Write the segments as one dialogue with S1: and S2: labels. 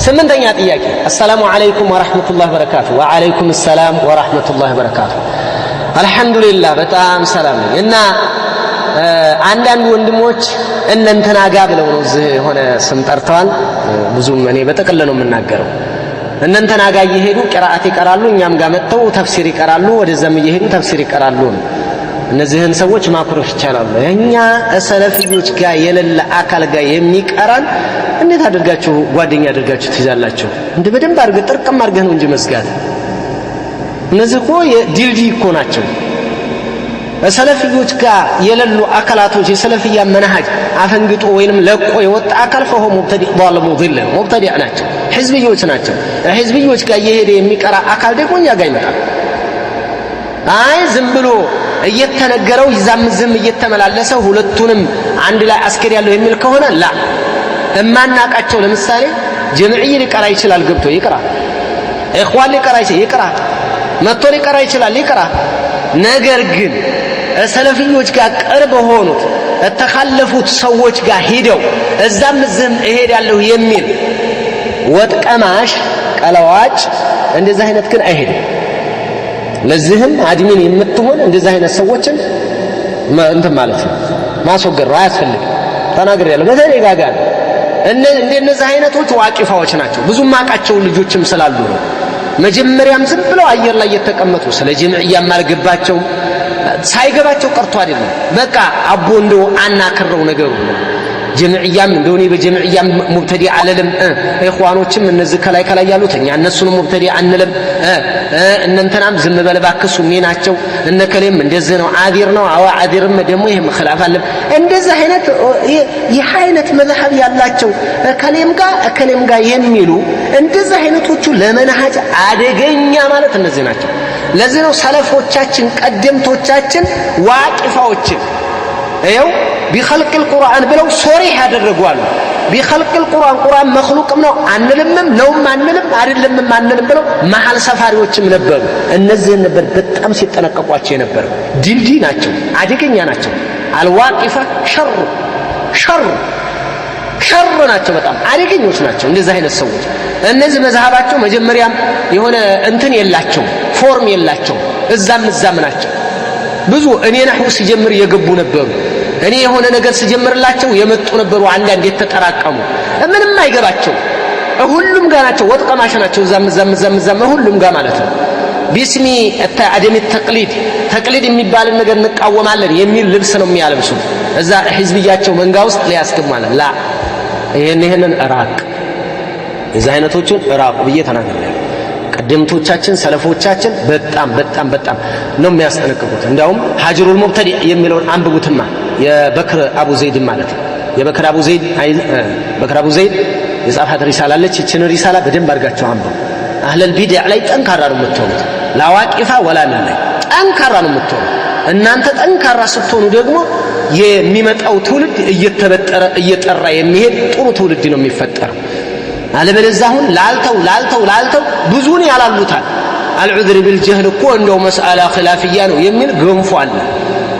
S1: ስምንተኛ ጥያቄ አሰላሙ አለይኩም ወራህመቱላሂ ወበረካቱ። ወአለይኩም ሰላም ወራህመቱላሂ ወበረካቱ። አልሐምዱሊላህ በጣም ሰላም ነኝ። እና አንዳንድ ወንድሞች እነንተና ጋ ብለው ነው እዚህ የሆነ ስም ጠርተዋል። ብዙም እኔ በጥቅል ነው የምናገረው። እነንተና ጋ እየሄዱ ቂራአት ይቀራሉ፣ እኛም ጋር መጥተው ተፍሲር ይቀራሉ፣ ወደዛም እየሄዱ ተፍሲር ይቀራሉ። እነዚህን ሰዎች ማኩረፍ ይቻላል። እኛ ሰለፊዮች ጋር የሌለ አካል ጋር የሚቀራን እንዴት አድርጋችሁ ጓደኛ አድርጋችሁ ትይዛላችሁ? እንደ በደንብ አድርገህ ጥርቅም አድርገህ ነው እንጂ መስጋት። እነዚህ እኮ ድልድይ እኮ ናቸው። ሰለፊዮች ጋር የሌሉ አካላቶች የሰለፊያ መንሃጅ አፈንግጦ ወይንም ለቆ የወጣ አካል ፈሆ ሙብተዲ ضال مضل ሙብተዲ ናቸው፣ ህዝብዮች ናቸው። ህዝብዮች ጋር እየሄደ የሚቀራ አካል ደግሞ እኛ ጋር ይመጣል። አይ ዝም ብሎ እየተነገረው ይዛም ዝም እየተመላለሰ ሁለቱንም አንድ ላይ አስከሪያለሁ የሚል ከሆነ ላ እማናቃቸው ለምሳሌ ጀምዕይ ሊቀራ ይችላል፣ ገብቶ ይቅራ። ኢኽዋን ሊቀራ ይችላል፣ ይቅራ። መጥቶ ሊቀራ ይችላል፣ ይቅራ። ነገር ግን ሰለፊዮች ጋር ቅርብ ሆኑት ተካለፉት ሰዎች ጋር ሄደው እዛም ዝም እሄዳለሁ የሚል ወጥቀማሽ ቀለዋጭ እንደዚህ አይነት ግን አይሄድም። ለዚህም አድሚን የምትሆን እንደዚህ አይነት ሰዎችን እንትን ማለት ነው ማስወገድ ነው፣ አያስፈልግም። ተናግሬያለሁ በተደጋጋሚ። እንደነዚህ አይነቶች ዋቂፋዎች ናቸው። ብዙ ማቃቸው ልጆችም ስላሉ ነው። መጀመሪያም ዝም ብለው አየር ላይ የተቀመጡ ስለ ጀምዕያም አልገባቸው ሳይገባቸው ቀርቶ አይደለም። በቃ አቦ እንደው አናከረው ነገሩ ጀምዕያም እንደው እኔ በጀምዕያም ሙብተዲ አለለም። ኢኽዋኖችም እነዚህ ከላይ ከላይ ያሉት እኛ እነሱንም ሙብተዲ አንለም። እነንተናም ዝም በል እባክህ ሱኒ ናቸው፣ እነከሌም እንደዚህ ነው፣ አዲር ነው። አዋ አዲርም ደግሞ ይሄም ኺላፍ አለ። እንደዚህ አይነት ይህ አይነት መዝሐብ ያላቸው ከሌም ጋር የሚሉ እንደዚህ አይነቶቹ ለመንሃጅ አደገኛ ማለት እነዚህ ናቸው። ለዚህ ነው ሰለፎቻችን ቀደምቶቻችን ዋቂፋዎችን ይኸው ቢኸልቅል ቁርአን ብለው ሶሪህ ያደረጓሉ። ቢኸልቅል ቁርአን መኽሉቅም ነው አንልምም፣ ነውም አንልም፣ አይደለምም አንልም ብለው መሐል ሰፋሪዎችም ነበሩ። እነዚህን ነበር በጣም ሲጠነቀቋቸው የነበረ። ድልድይ ናቸው፣ አደገኛ ናቸው። አልዋቂፋ ሸር ናቸው፣ በጣም አደገኞች ናቸው እንደዚህ አይነት ሰዎች። እነዚህ መዝሃባቸው መጀመሪያም የሆነ እንትን የላቸው፣ ፎርም የላቸው፣ እዛም ናቸው። ብዙ እኔ ነህው ሲጀምር የገቡ ነበሩ። እኔ የሆነ ነገር ሲጀምርላቸው የመጡ ነበሩ። አንዳንድ የተጠራቀሙ ምንም አይገባቸው ሁሉም ጋር ናቸው። ወጥቀማሽ ናቸው። እዛም ሁሉም ጋር ማለት ነው። ቢስሚ አደም ተቅሊድ የሚባልን ነገር እንቃወማለን የሚል ልብስ ነው የሚያለብሱት። እዛ ህዝብያቸው መንጋ ውስጥ ሊያስገማለን ላ ይሄንን ራቅ፣ የዛ አይነቶቹን ራቁ ብዬ ተናግሬያለሁ። ቀደምቶቻችን ሰለፎቻችን በጣም ነው የሚያስጠነቅቁት። እንዲያውም ሀጅሩል ሙብተዲ የሚለውን አንብቡትማ የበክር አቡ ዘይድ ማለት ነው። የበክር አቡ ዘይድ የጻፋት ሪሳላ አለች። እችን ሪሳላ በደንብ አድርጋችሁ አንብቡ። አህለል ቢድዓ ላይ ጠንካራ ነው የምትሆኑት። ላዋቂፋ ወላ ምን ላይ ጠንካራ ነው የምትሆኑት። እናንተ ጠንካራ ስትሆኑ ደግሞ የሚመጣው ትውልድ እየጠራ የሚሄድ ጥሩ ትውልድ ነው የሚፈጠረው። አለበለዚያ አሁን ላልተው ብዙን ያላሉታል። አልዑዝር ቢልጀህል እኮ እንደው መስአላ ኺላፍያ ነው የሚል ገንፎ አለ።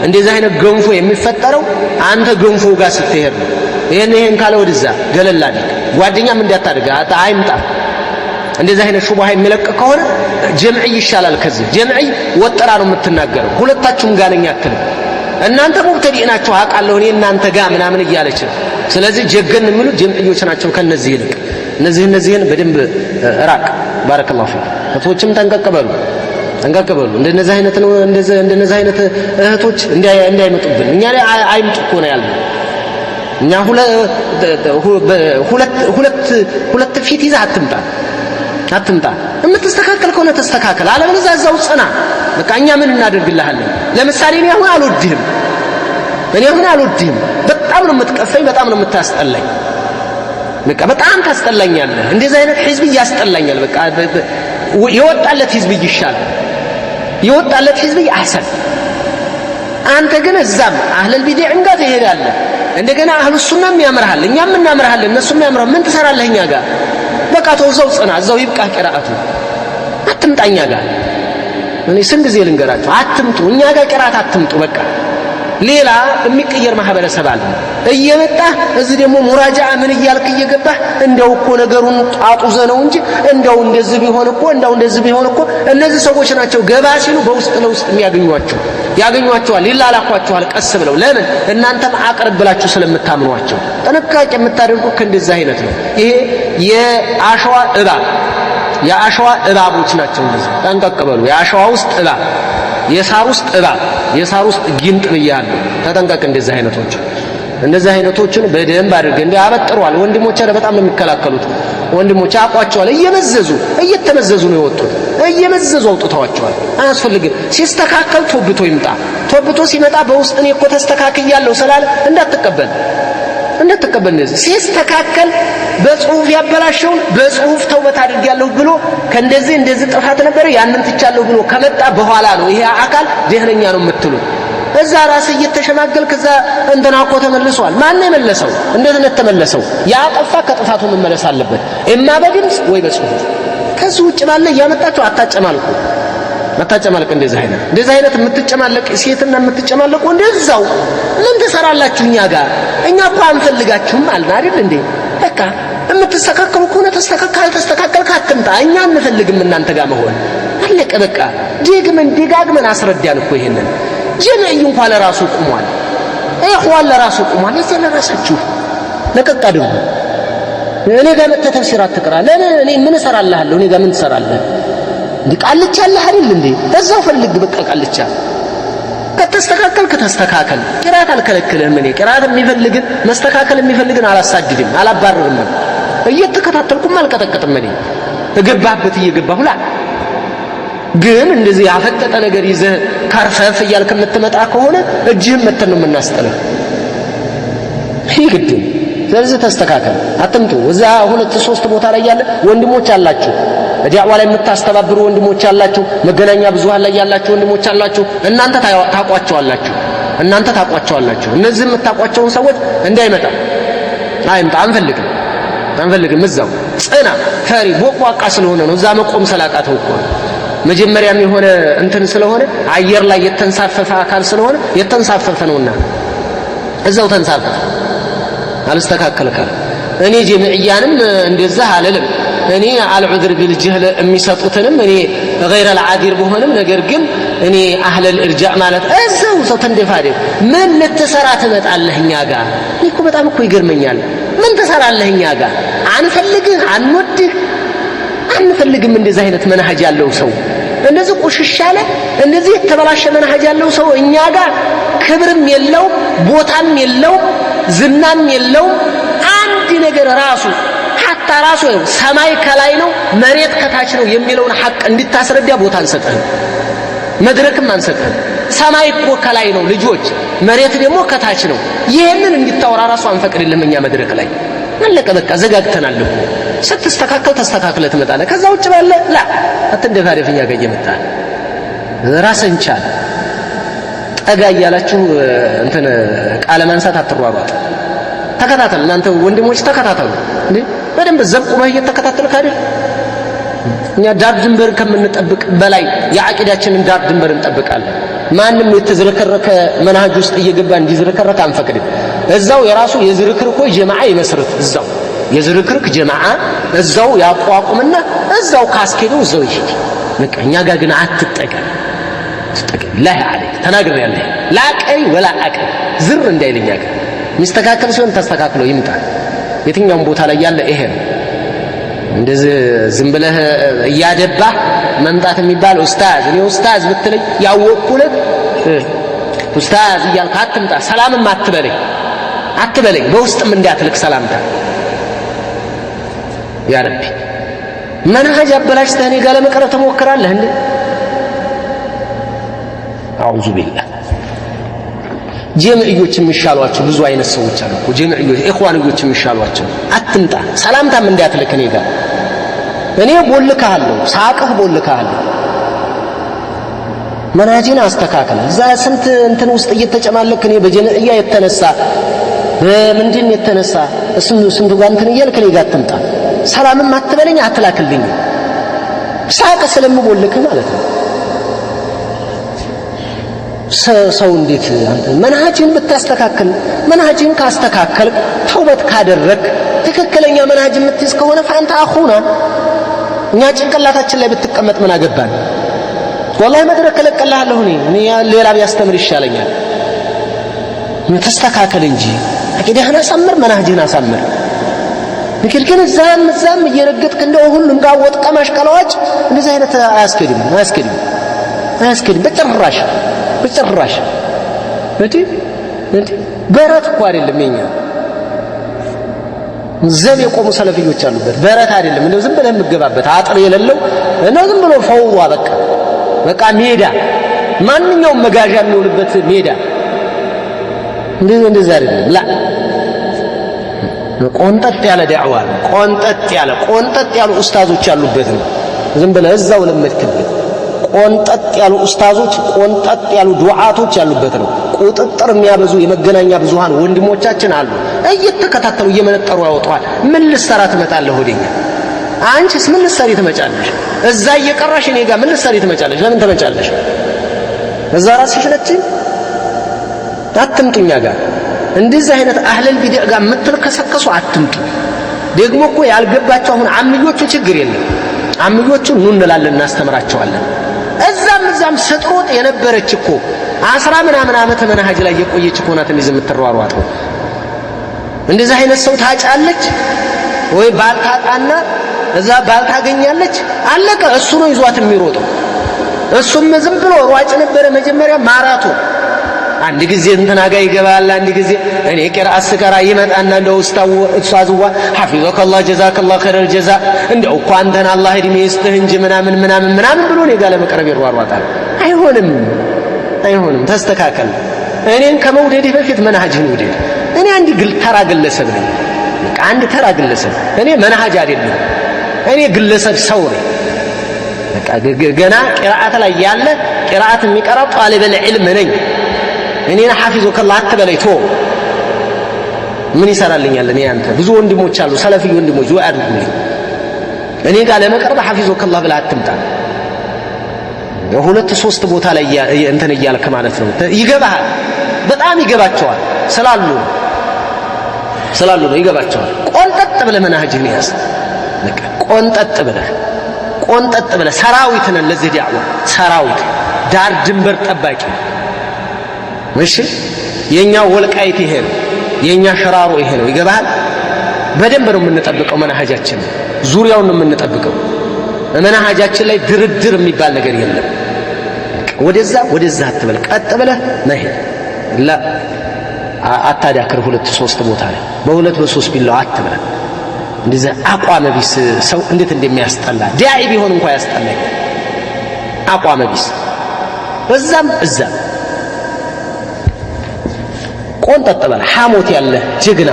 S1: እንደዚህ አይነት ገንፎ የሚፈጠረው አንተ ገንፎ ጋር ስትሄድ ነው። ይሄን ካለ ወደዛ ገለል አድርግ። ጓደኛም እንዳታደርግ አይምጣ። እንደዚህ አይነት ሹብሃ የሚለቅ ከሆነ ጀምዒ ይሻላል። ከዚህ ጀምዒ ወጥራ ነው የምትናገረው። ሁለታችሁም ጋር ነኝ አትልም። እናንተ ሙብተዲ ናችሁ አውቃለሁ እኔ እናንተ ጋር ምናምን እያለች ነው። ስለዚህ ጀገን የሚሉት ጀምዒዮች ናቸው ከነዚህ ይልቅ። እነዚህን በደንብ ራቅ። ባረከላሁ ፊክ። እህቶችም ጠንቀቅ በሉ። እንደነዚህ አይነት እህቶች እንዳይመጡብን እኛ ላይ አይምጡ እኮ ነው ያለው። እኛ ሁለት ፊት ይዘህ አትምጣ። የምትስተካከል ከሆነ ተስተካከል፣ አለበለዚያ እዛው ጽና። በቃ እኛ ምን እናደርግልሃለን? ለምሳሌ እኔ አሁን አልወድህም። በጣም ነው የምትቀፈኝ፣ በጣም ነው የምታስጠላኝ። በቃ በጣም ታስጠላኛለህ። እንደዚህ አይነት ህዝብ ያስጠላኛል። በቃ የወጣለት ህዝብ ይሻላል። የወጣለት ህዝብ አህሰን። አንተ ግን እዛም አህለል ቢድዕም ጋር ትሄዳለህ። እንደገና አህሉ ሱናም ያምርሃል፣ እኛም እናምርሃለን፣ እነሱም ያምርሃል። ምን ትሰራለህ እኛ ጋር? በቃ ተወዛው ጽና፣ እዛው ይብቃህ ቂራአቱ። አትምጣኛ ጋር። እኔ ስንት ጊዜ ልንገራችሁ፣ አትምጡ እኛ ጋር ቂራአት አትምጡ። በቃ ሌላ የሚቀየር ማህበረሰብ አለ እየመጣ እዚህ ደግሞ ሙራጃዓ ምን ይያልክ እየገባህ እንደው እኮ ነገሩን ጣጡዘ ነው እንጂ እንደው እንደዚህ ቢሆን እኮ እነዚህ ሰዎች ናቸው ገባ ሲሉ በውስጥ ለውስጥ ያገኟቸዋል ይላላኳቸዋል ቀስ ብለው ለምን እናንተም አቅርብ ብላችሁ ስለምታምኗቸው ጥንቃቄ የምታደርጉ ከእንደዚህ አይነት ነው ይሄ የአሸዋ እባቦች ናቸው እነዚህ ጠንቀቅ በሉ የአሸዋ ውስጥ እባብ የሳር ውስጥ ጊንጥ ብያለሁ ተጠንቀቅ እንደዚህ አይነቶችን በደንብ አድርገን ያበጥሯል ወንድሞቼ በጣም ነው የሚከላከሉት ወንድሞቼ አቋቸዋል እየተመዘዙ ነው የወጡት እየመዘዙ አውጥተዋቸዋል አያስፈልግም ሲስተካከል ቶብቶ ሲመጣ በውስጥ እኔ እኮ ተስተካክያለሁ ስላለ እንዳትቀበል እንደዚህ ሲስተካከል በጽሁፍ ያበላሸውን በጽሁፍ ተውበት አድርጌያለሁ ብሎ ከእንደዚህ ጥፋት ነበር ያንን ትቻለሁ ብሎ ከመጣ በኋላ ነው ይሄ አካል ደህነኛ ነው የምትሉ እዛ ራስ እየተሸማገልክ እዛ እንደናቆ ተመልሷል ማን ነው የመለሰው እንዴት ነው የተመለሰው ያጠፋ ከጥፋቱ መመለስ አለበት እማ በድምጽ ወይ በጽሁፍ ከዚህ ውጭ ባለ ያመጣችሁ አታጨማልቅ እንደዚህ አይነት የምትጨማለቅ ሴትና የምትጨማለቁ እንደዛው ምን ትሰራላችሁ እኛ ጋር እኛ እኮ አንፈልጋችሁም አልን አይደል እንዴ በቃ የምትስተካከሉ ከሆነ ተስተካከልክ አትምጣ እኛ አንፈልግም እናንተ ጋር መሆን አለቀ በቃ ደጋግመን አስረዳን እኮ ይሄንን ጀምዕይ እንኳን ለራሱ ቆሟል ኢኽዋን ለራሱ ቆሟል እዚህ ለራሳችሁ ለቀቅ አድርጉ እኔ ጋር መተህ ተፍሲር አትቅራ እኔ ምን እሰራልሃለሁ እኔ ጋር ምን ትሰራለህ እንዴ ቃልቻ አለህ አይደል እንዴ እዛው ፈልግ በቃ ቃልቻ ከተስተካከልክ ተስተካከል ቅራት አልከለክልህም እኔ ቅራት የሚፈልግን መስተካከል የሚፈልግን አላሳድድም አላባርርም እየተከታተልኩም አልቀጠቅጥም እኔ እገባህበት እየገባሁ ላ ግን እንደዚህ ያፈጠጠ ነገር ይዘህ ካርፈፍ እያልክ የምትመጣ ከሆነ እጅህን መተን ነው የምናስጠለው ይግድ ስለዚህ ተስተካከል አትምጡ እዛ 2-3 ቦታ ላይ ያለ ወንድሞች አላችሁ ዳዕዋ ላይ የምታስተባብሩ ወንድሞች አላችሁ መገናኛ ብዙሃን ላይ ያላችሁ ወንድሞች አላችሁ እናንተ ታቋቸዋላችሁ እነዚህ የምታቋቸውን ሰዎች እንዳይመጣ አይምጣ አንፈልግም እዛው ጽና ፈሪ ቦቋቃ ስለሆነ ነው እዛ መቆም ሰላቃተው እኮ መጀመሪያም የሆነ እንትን ስለሆነ አየር ላይ የተንሳፈፈ አካል ስለሆነ የተንሳፈፈ ነውና እዛው ተንሳፈፈ አልስተካከልከም እኔ ጀምዕያንም እንደዛ አለለም እኔ አልዑድር ቢልጀህል የሚሰጡትንም እኔ غير العادر በሆነም ነገር ግን እኔ አህለ الارجاء ማለት እዛው ሰው ተንደፋደፍ ምን ልትሰራ ትመጣለህ እኛ ጋር እኮ በጣም እኮ ይገርመኛል ምን ትሰራለህ እኛ ጋር አንፈልግም እንደዚህ አይነት መንሃጅ ያለው ሰው እንደዚህ ቆሽሻለ እንደዚህ የተበላሸ መንሃጅ ያለው ሰው እኛ ጋር ክብርም የለው ቦታም የለው ዝናም የለው አንድ ነገር ራሱ ራሱ ሰማይ ከላይ ነው መሬት ከታች ነው የሚለውን ሐቅ እንድታስረዳ ቦታ አንሰጥህም መድረክም አንሰጥህም ሰማይ እኮ ከላይ ነው ልጆች መሬት ደግሞ ከታች ነው ይሄንን እንድታወራ ራሱ አንፈቅድልህም እኛ መድረክ ላይ አለቀ በቃ ዘጋግተናል እኮ ስትስተካከል ተስተካክለ ትመጣለህ ከዛ ውጭ ባለ ላ አትንደፋደፍኛ ጋር እየመጣ ራስህን ቻል ጠጋ እያላችሁ እንትን ቃለ ማንሳት አትሯሯጥ ተከታተል እናንተ ወንድሞች ተከታተሉ እንዴ በደንብ ዘብቁመህ እየተከታተልክ አይደል እኛ ዳር ድንበር ከምንጠብቅ በላይ የአቂዳችንን ዳር ድንበር እንጠብቃለን ማንም የተዝረከረከ መንሃጅ ውስጥ እየገባ እንዲዝረከረክ አንፈቅድም እዛው የራሱ የዝርክርኮ ጀማዓ ይመስርት እዛው የዝርክርክ ጀማዓ እዛው ያቋቁምና እዛው ካስኬደው እዛው ይሄድ በቃ እኛ ጋር ግን አትጠጋ لا عليك ተናግር ያለ ላቀይ ወላ አቀይ ዝር እንዳይልኛ ጋር ሚስተካከል ሲሆን ተስተካክሎ ይምጣ የትኛውም ቦታ ላይ ያለ ይሄ እንደዚህ ዝም ብለህ ያደባ መምጣት የሚባል ኡስታዝ እኔ ኡስታዝ ብትለኝ ያወቅኩለት ኡስታዝ እያልክ አትምጣ ሰላምም አትበለኝ በውስጥም እንዳትልክ ሰላምታ ያ ረቢ መንሃጅ አበላሽተህ እኔ ጋር ለመቅረብ ትሞክራለህ እንዴ አዑዙ ቢላህ ጀምዕዮች የሚሻሏቸው ብዙ አይነት ሰዎች አሉ እኮ ጀምዕዮች ኢኽዋንዮች የሚሻሏቸው አትምጣ ሰላምታም እንዳትልክ እኔ ጋር እኔ ቦልካለሁ ሳቅህ ቦልካለሁ መንሃጅን አስተካክል እዛ ስንት እንትን ውስጥ እየተጨማለክ እኔ በጀምዕያ የተነሳ በምንድን የተነሳ ስንቱ ጋር እንትን እያልክ እኔ ጋር አትምጣ ሰላምም አትበለኝ አትላክልኝ ሳቅ ስለምቦልክ ማለት ነው ሰው እንዴት መንሃጅን ብታስተካከል መንሃጅን ካስተካከል ተውበት ካደረክ ትክክለኛ መንሃጅ የምትይዝ ከሆነ ፋንታ አኹና እኛ ጭንቅላታችን ላይ ብትቀመጥ ምን አገባን? ወላሂ መድረክ ለቀልሃለሁ እኔ ሌላ ቢያስተምር ይሻለኛል። ተስተካከል እንጂ አቂዳህን አሳምር፣ መንሃጅህን አሳምር። ግን እዛም እየረገጥክ እንደው ሁሉም ጋር ወጥቀ ማሽቀላዋጭ እንደዚህ አይነት አያስኬድም በጭራሽ በረት እኮ አይደለም የኛ ዘብ የቆሙ ሰለፊዮች አሉበት በረት አይደለም እንደው ዝም ብለህ የምትገባበት አጥር የሌለው እና ዝም ብሎ ፈውዋ በቃ ሜዳ ማንኛውም መጋዣ የሚሆንበት ሜዳ እንደዛ አይደለም ላ ቆንጠጥ ያለ ዳዕዋ ቆንጠጥ ያሉ ኡስታዞች ያሉበት ነው። ዝም ብለህ እዛው ለመድክበት ቆንጠጥ ያሉ ኡስታዞች ቆንጠጥ ያሉ ዱዓቶች ያሉበት ነው። ቁጥጥር የሚያበዙ የመገናኛ ብዙሃን ወንድሞቻችን አሉ። እየተከታተሉ እየመነጠሩ ያወጣዋል። ምን ልሰራ ትመጣለህ ወደኛ? አንቺስ ምን ልሰሪ ትመጫለሽ? እዛ እየቀራሽ እኔ ጋር ምን ልሰሪ ትመጫለሽ? ለምን ትመጫለሽ? እዛ ራስሽ ነች አትምጡኛ ጋር እንደዚህ አይነት አህለል ቢድዕ ጋር የምትልከሰከሱ አትምጡ። ደግሞ እኮ ያልገባቸው አሁን አምዮቹ ችግር የለም አምዮቹ ኑ እንላለን እናስተምራቸዋለን። እዛም ስትሮጥ የነበረች እኮ 10 ምናምን ዓመት መንሃጅ ላይ የቆየች እኮ ናት እንደዚህ የምትሯሯጠው። እንደዚህ አይነት ሰው ታጫለች ወይ ባልታጣና እዛ ባልታገኛለች አለቀ። እሱ ነው ይዟት የሚሮጠው። እሱም ዝም ብሎ ሯጭ ነበረ መጀመሪያ ማራቶን አንድ ጊዜ እንትና ጋር ይገባል። አንድ ጊዜ እኔ ቂራአት ስቀራ ይመጣና እንደው ኡስታዝዋ ሐፊዘከላህ ጀዛከላህ ኸይረል ጀዛ እንደው እኮ አንተን አላህ እድሜ ይስጥህ እንጂ ምናምን ብሎ እኔ ጋር ለመቅረብ ይሯሯጣል። አይሆንም። ተስተካከል። እኔን ከመውደድህ በፊት መንሃጅህን ውደድ። እኔ ተራ ግለሰብ ነኝ። አንድ ተራ ግለሰብ እኔ መንሃጅ አይደለም። እኔ ግለሰብ ሰው ነኝ። በቃ ገና ቂራአት ላይ ያለ ቂራአት የሚቀራ ጣሊበል ዒልም ነኝ። እኔና ሐፊዙከላህ አትበለይ ቶ ምን ይሰራልኛል? እኔ አንተ ብዙ ወንድሞች አሉ ሰለፊ ወንድሞች ወይ አድርጉልኝ። እኔ ጋር ለመቅረብ ሐፊዙከላህ ብለህ አትምጣ። ሁለት ሶስት ቦታ ላይ እንትን እያልክ ማለት ነው። ይገባሃል። በጣም ይገባቸዋል ስላሉ ነው ይገባቸዋል። ቆንጠጥ ብለህ መንሃጅህን ያዝ። በቃ ቆንጠጥ ብለህ ሰራዊት ነን ለዚህ ዳዕዋ ሰራዊት ዳር ድንበር ጠባቂ። እሺ የኛ ወልቃይት ይሄ ነው፣ የኛ ሸራሮ ይሄ ነው። ይገባሃል? በደንብ ነው የምንጠብቀው መንሃጃችን፣ ዙሪያውን ነው የምንጠብቀው። መንሃጃችን ላይ ድርድር የሚባል ነገር የለም። ወደዛ አትበል፣ ቀጥ ብለህ መሄድ ላ አታዳክር። 2-3 ቦታ ላይ በ2 በ3 ቢላው አትበል። እንደዛ አቋመ ቢስ ሰው እንዴት እንደሚያስጠላ ዳዒ ቢሆን እንኳን ያስጠላል። አቋመ ቢስ እዛም ቆንጠጥ በል። ሐሞት ያለ ጀግና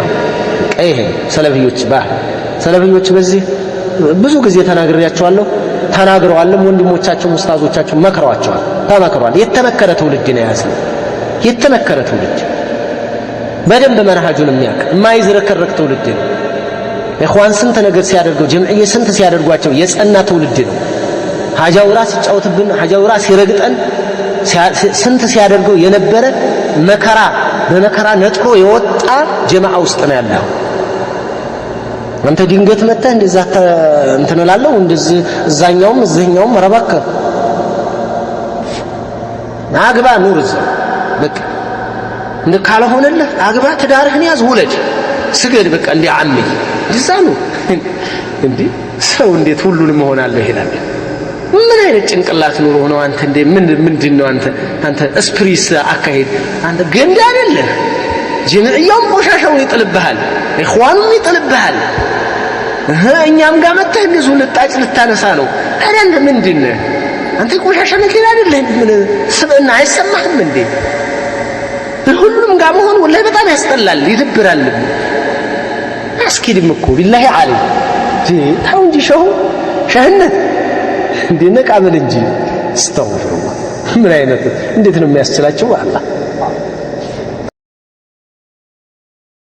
S1: ቀይህ ሰለፊዮች በዚህ ብዙ ጊዜ ተናግሬያቸዋለሁ። ተናግረዋልም ወንድሞቻቸው ኡስታዞቻቸው ተመክረዋል። የተመከረ ትውልድ ነው ያዘው። የተመከረ ትውልድ በደንብ መንሃጁን የሚያውቅ የማይዝረከረክ ትውልድ ነው። ኢኽዋን ስንት ነገር ሲያደርገው ጀምዕዬ ስንት ሲያደርጓቸው የጸና ትውልድ ነው። ሐጃውራ ሲጫወትብን ሐጃውራ ሲረግጠን ስንት ሲያደርገው የነበረ በመከራ ነጥሮ የወጣ ጀማዓ ውስጥ ነው ያለው። አንተ ድንገት መጥተህ እንደዛ እንትን እላለሁ እንደዚህ እዛኛውም እዚህኛውም ረባከ አግባ ኑር እዛ በቃ እንደ ካልሆነልህ አግባ ትዳርህን ያዝ ውለድ ስገድ በቃ እንደ አሚ እንደዛ ነው እንዴ ሰው እንዴት ሁሉንም መሆናለሁ ይላል። ምን አይነት ጭንቅላት ኑሮ ነው አንተ? እንደ ምንድነው አንተ ስፕሪስ አካሄድ አንተ ገንዳ አይደለም። ጀምዕያውም ቆሻሻውን ይጥልብሃል፣ ኢኽዋኑም ይጥልብሃል። እኛም ጋር መጥተህ እንደዚሁ ልጣጭ ልታነሳ ነው አይደል? ምንድነው አንተ ቆሻሻ ነገር አይደለም። ምን ስብዕና አይሰማህም እንዴ? ሁሉም ጋር መሆን ወላሂ በጣም ያስጠላል፣ ይደብራል። አስኪድም እኮ ቢላሂ አለይ ታው እንጂ ሸህነት እንዴ ነቃበል እንጂ አስተውፍሩላህ። ምን አይነት እንዴት ነው የሚያስችላቸው? አላህ